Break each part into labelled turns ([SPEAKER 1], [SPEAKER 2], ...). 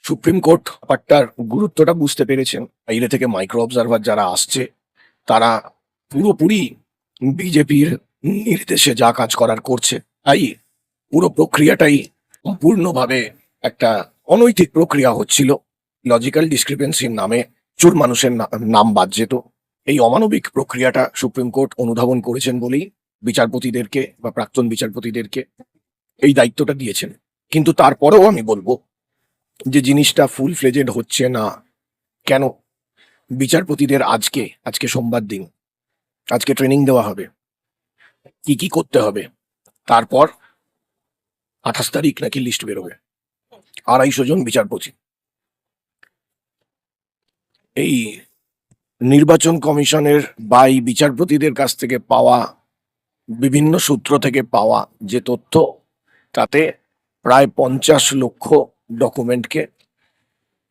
[SPEAKER 1] Supreme court ব্যাপারটার গুরুত্বটা বুঝতে পেরেছেন। বাইরে থেকে মাইক্রো অবজারভার যারা আসছে, তারা পুরোপুরি বিজেপির নির্দেশে যা কাজ করার করছে। তাই পুরো প্রক্রিয়াটাই সম্পূর্ণভাবে একটা অনৈতিক প্রক্রিয়া হচ্ছিল। লজিক্যাল ডিসক্রিপেন্সির নামে প্রচুর মানুষের নাম বাদ যেত। এই অমানবিক প্রক্রিয়াটা সুপ্রিম কোর্ট অনুধাবন করেছেন বলেই বিচারপতিদেরকে বা প্রাক্তন বিচারপতিদেরকে এই দায়িত্বটা দিয়েছেন। কিন্তু তারপরেও আমি বলবো যে জিনিসটা ফুল ফ্লেজেড হচ্ছে না কেন। বিচারপতিদের আজকে সোমবার দিন, আজকে ট্রেনিং দেওয়া হবে কি কি করতে হবে। তারপর 28 তারিখ নাকি লিস্ট বেরোবে। 250 জন বিচারপতি। এই নির্বাচন কমিশনের বা এই বিচারপতিদের কাছ থেকে পাওয়া, বিভিন্ন সূত্র থেকে পাওয়া যে তথ্য, তাতে প্রায় 50 লক্ষ ডকুমেন্টকে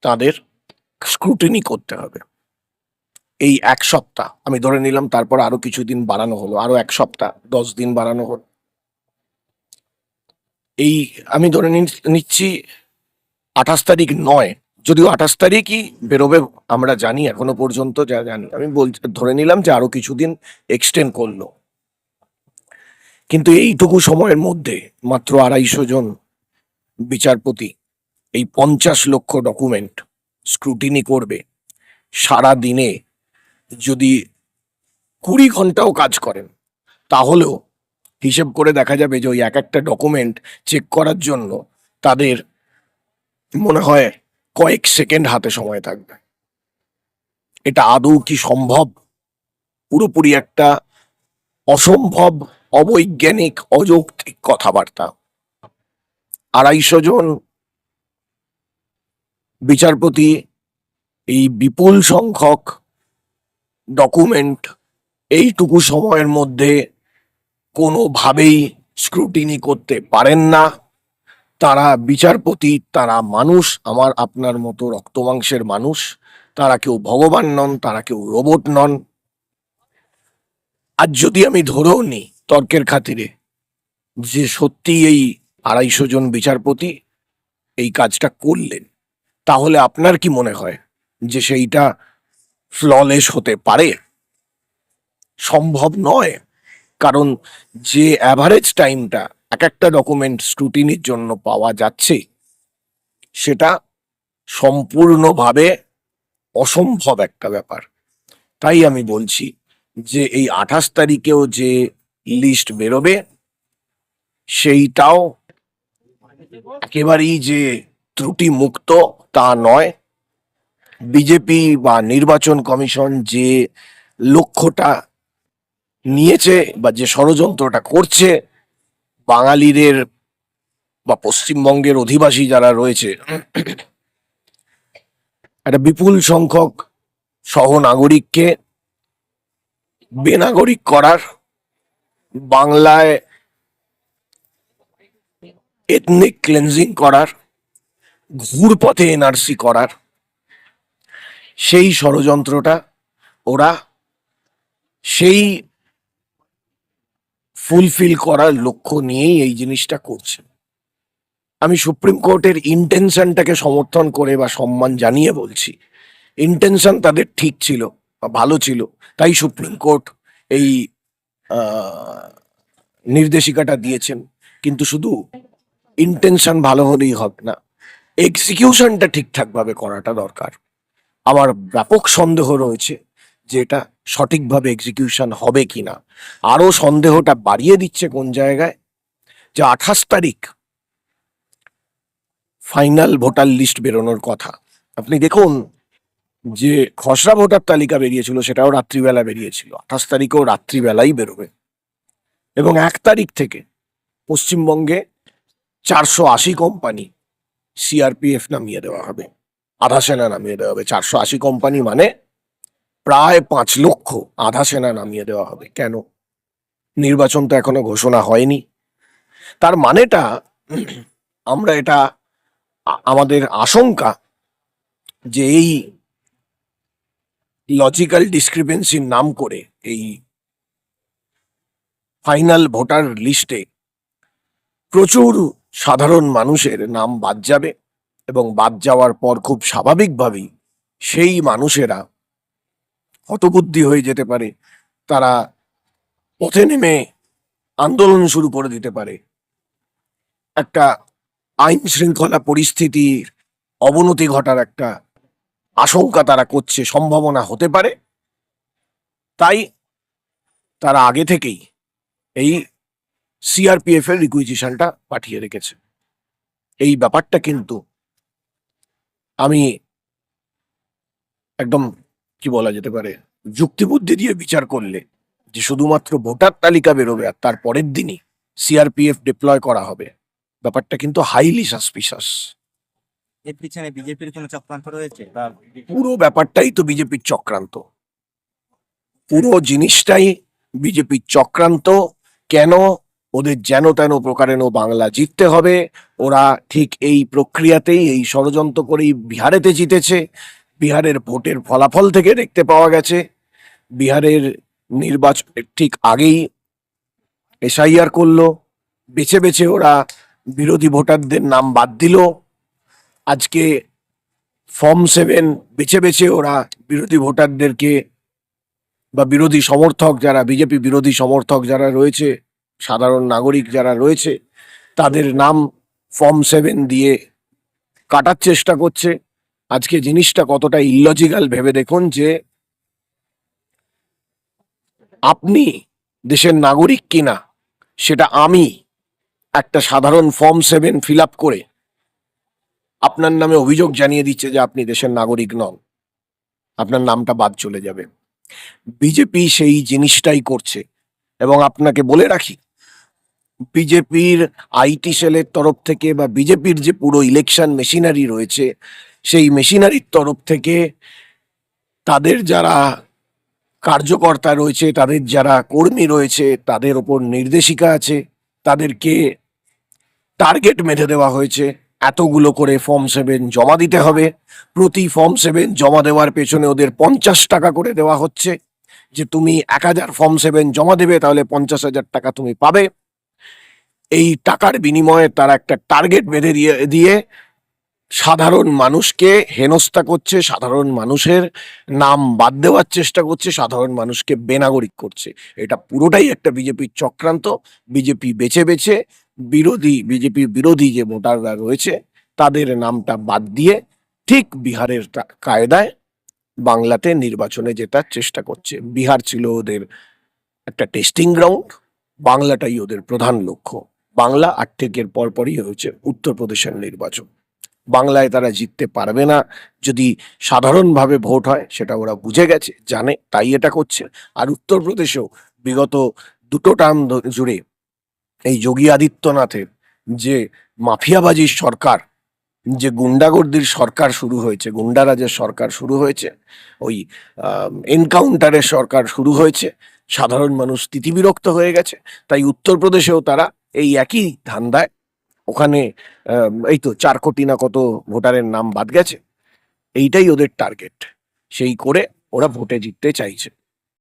[SPEAKER 1] তাদের স্ক্রুটিনি করতে হবে। এই 1 সপ্তাহ আমি ধরে নিলাম, তারপর আরো কিছুদিন বাড়ানো হলো, আরো 1 সপ্তাহ 10 দিন বাড়ানো হলো। এই আমি ধরে নিচ্ছি 28 তারিখ নয়, যদিও 28 তারিখই বেরোবে আমরা জানি, এখনো পর্যন্ত যা জানি। আমি ধরে নিলাম যে আরো কিছুদিন এক্সটেন্ড করলো, কিন্তু এইটুকু সময়ের মধ্যে মাত্র 250 জন বিচারপতি এই 50 লক্ষ ডকুমেন্ট স্ক্রুটিনি করবে। সারা দিনে যদি 20 ঘন্টাও কাজ করেন, তাহলেও হিসেব করে দেখা যাবে যে ওই এক একটা ডকুমেন্ট চেক করার জন্য তাদের মনে হয় কয়েক সেকেন্ড হাতে সময় থাকবে। এটা আদৌ কি সম্ভব? পুরোপুরি একটা অসম্ভব, অবৈজ্ঞানিক, অযৌক্তিক কথাবার্তা। 250 জন বিচারপতি এই বিপুল সংখ্যক ডকুমেন্ট এইটুকু সময়ের মধ্যে কোনোভাবেই স্ক্রুটিনি করতে পারেন না। তারা বিচারপতি, তারা মানুষ, আমার আপনার মতো রক্তমাংসের মানুষ। তারা কেউ ভগবান নন, তারা কেউ রোবট নন। আর যদি আমি ধরেও নিই তর্কের খাতিরে যে সত্যি এই 250 জন বিচারপতি এই কাজটা করলেন, তাহলে আপনার কি মনে হয় যে সেইটা ফ্ললেস হতে পারে? সম্ভব নয়। কারণ যে অ্যাভারেজ টাইমটা এক একটা ডকুমেন্ট স্ক্রুটিনির জন্য পাওয়া যাচ্ছে, সেটা সম্পূর্ণভাবে অসম্ভব একটা ব্যাপার। তাই আমি বলছি যে এই 28 তারিখেও যে লিস্ট বেরোবে, সেইটাও একেবারেই যে ত্রুটি মুক্ত তা নয়। বিজেপি বা নির্বাচন কমিশন যে লক্ষ্যটা নিয়েছে বা যে ষড়যন্ত্রটা করছে, বাঙালিদের বা পশ্চিমবঙ্গের অধিবাসী যারা রয়েছে, একটা বিপুল সংখ্যক সহনাগরিককে বেনাগরিক করার, বাংলায় এথনিক ক্লেন্সিং করার, ঘুরপথে এনআরসি করার, সেই ষড়যন্ত্রটা ওরা সেই ফুলফিল করার লক্ষ্য নিয়েই এই জিনিসটা করছে। আমি সুপ্রিম কোর্টের ইন্টেনশনটাকে সমর্থন করে বা সম্মান জানিয়ে বলছি, ইন্টেনশন তাদের ঠিক ছিল বা ভালো ছিল, তাই সুপ্রিম কোর্ট এই নির্দেশিকাটা দিয়েছেন। কিন্তু শুধু ইন্টেনশন ভালো হলেই হবে না, এক্সিকিউশনটা ঠিকঠাকভাবে করাটা দরকার। আমার ব্যাপক সন্দেহ রয়েছে যে এটা সঠিকভাবে এক্সিকিউশন হবে কিনা। আরো সন্দেহটা বাড়িয়ে দিচ্ছে কোন জায়গায়, যে 28 তারিখ ফাইনাল ভোটার লিস্ট বেরোনোর কথা। আপনি দেখুন যে খসড়া ভোটার তালিকা বেরিয়েছিল, সেটাও রাত্রিবেলা বেরিয়েছিল। 28 তারিখেও রাত্রিবেলাই বেরোবে। এবং 1 তারিখ থেকে পশ্চিমবঙ্গে 480 কোম্পানি সিআরপিএফ নামিয়ে দেওয়া হবে, আধা সেনা নামিয়ে দেওয়া হবে। 480 কোম্পানি মানে প্রায় 5 লক্ষ আধা সেনা নামিয়ে দেওয়া হবে। কেন? নির্বাচন তো এখনো ঘোষণা হয়নি। তার মানেটা আমরা এটা আমাদের আশঙ্কা যে এই লজিক্যাল ডিসক্রিপেন্সির নাম করে এই ফাইনাল ভোটার লিস্টে প্রচুর সাধারণ মানুষের নাম বাদ যাবে। এবং বাদ যাওয়ার পর খুব স্বাভাবিকভাবেই সেই মানুষেরা হতবুদ্ধি হয়ে যেতে পারে, তারা পথে নেমে আন্দোলন শুরু করে দিতে পারে, একটা আইন শৃঙ্খলা পরিস্থিতির অবনতি ঘটার একটা আশঙ্কা তারা করছে, সম্ভাবনা হতে পারে। তাই তারা আগে থেকেই এই সিআরপিএফ এর রিকুইজিশনটা পাঠিয়ে রেখেছে। এই ব্যাপারটা কিন্তু আমি একদম কি বলা যেতে পারে যুক্তিবুদ্ধি দিয়ে বিচার করলে, যে শুধুমাত্র ভোটার তালিকা বেরোবে আর তার পরের দিনই সিআরপিএফ ডিপ্লয় করা হবে, ব্যাপারটা কিন্তু হাইলি সাসপিশাস।
[SPEAKER 2] এর পিছনে বিজেপির কোনো চক্রান্ত রয়েছে বা
[SPEAKER 1] পুরো ব্যাপারটাই তো বিজেপির চক্রান্ত, পুরো জিনিসটাই বিজেপির চক্রান্ত। কেন ওদের যেন তেন প্রকারেণ বাংলা জিততে হবে, ওরা ঠিক এই প্রক্রিয়াতেই, এই ষড়যন্ত্র করেই বিহারেতে জিতেছে। বিহারের ভোটের ফলাফল থেকে দেখতে পাওয়া গেছে, বিহারের নির্বাচনের ঠিক আগেই এসআইআর করলো, বেছে বেছে ওরা বিরোধী ভোটারদের নাম বাদ দিল। আজকে ফর্ম 7 বেছে বেছে ওরা বিরোধী ভোটারদেরকে বা বিরোধী সমর্থক যারা, বিজেপি বিরোধী সমর্থক যারা রয়েছে, সাধারণ নাগরিক যারা রয়েছে, তাদের নাম ফর্ম 7 দিয়ে কাটার চেষ্টা করছে। আজকে জিনিসটা কতটা ইললজিক্যাল ভেবে দেখুন, যে আপনি দেশের নাগরিক কিনা সেটা আমি একটা সাধারণ ফর্ম 7 ফিল আপ করে আপনার নামে অভিযোগ জানিয়ে দিচ্ছে যে আপনি দেশের নাগরিক নন, আপনার নামটা বাদ চলে যাবে। বিজেপি সেই জিনিসটাই করছে। এবং আপনাকে বলে রাখি, বিজেপির আইটি সেলের তরফ থেকে বা বিজেপির যে পুরো ইলেকশন মেশিনারি রয়েছে, সেই মেশিনারির তরফ থেকে তাদের যারা কার্যকর্তা রয়েছে, তাদের যারা কর্মী রয়েছে, তাদের ওপর নির্দেশিকা আছে, তাদেরকে টার্গেট বেঁধে দেওয়া হয়েছে, এতগুলো করে ফর্ম 7 জমা দিতে হবে। প্রতি ফর্ম 7 জমা দেওয়ার পেছনে ওদের 50 টাকা করে দেওয়া হচ্ছে, যে তুমি 1000 ফর্ম 7 জমা দেবে তাহলে 50,000 টাকা তুমি পাবে। এই টাকার বিনিময়ে তারা একটা টার্গেট বেঁধে দিয়ে সাধারণ মানুষকে হেনস্থা করছে, সাধারণ মানুষের নাম বাদ দেওয়ার চেষ্টা করছে, সাধারণ মানুষকে বেনাগরিক করছে। এটা পুরোটাই একটা বিজেপির চক্রান্ত। বিজেপি বেছে বেছে বিজেপির বিরোধী যে ভোটাররা রয়েছে তাদের নামটা বাদ দিয়ে ঠিক বিহারের কায়দায় বাংলাতে নির্বাচনে জেতার চেষ্টা করছে। বিহার ছিল ওদের একটা টেস্টিং গ্রাউন্ড, বাংলাটাই ওদের প্রধান লক্ষ্য। বাংলা 8 তারিখের পরপরই হয়েছে উত্তরপ্রদেশের নির্বাচন। বাংলায় তারা জিততে পারবে না যদি সাধারণভাবে ভোট হয়, সেটা ওরা বুঝে গেছে, জানে, তাই এটা করছে। আর উত্তরপ্রদেশেও বিগত 2 টার্ম জুড়ে এই যোগী আদিত্যনাথের যে মাফিয়াবাজির সরকার, যে গুন্ডাগর্দির সরকার শুরু হয়েছে, গুন্ডারাজের সরকার শুরু হয়েছে, ওই এনকাউন্টারের সরকার শুরু হয়েছে, সাধারণ মানুষ তিতিবিরক্ত হয়ে গেছে। তাই উত্তরপ্রদেশেও তারা এই একই ধান্দায়, ওখানে এই তো 4 কোটি না কত ভোটারের নাম বাদ গেছে, এইটাই ওদের টার্গেট, সেই করে ওরা ভোটে জিততে চাইছে।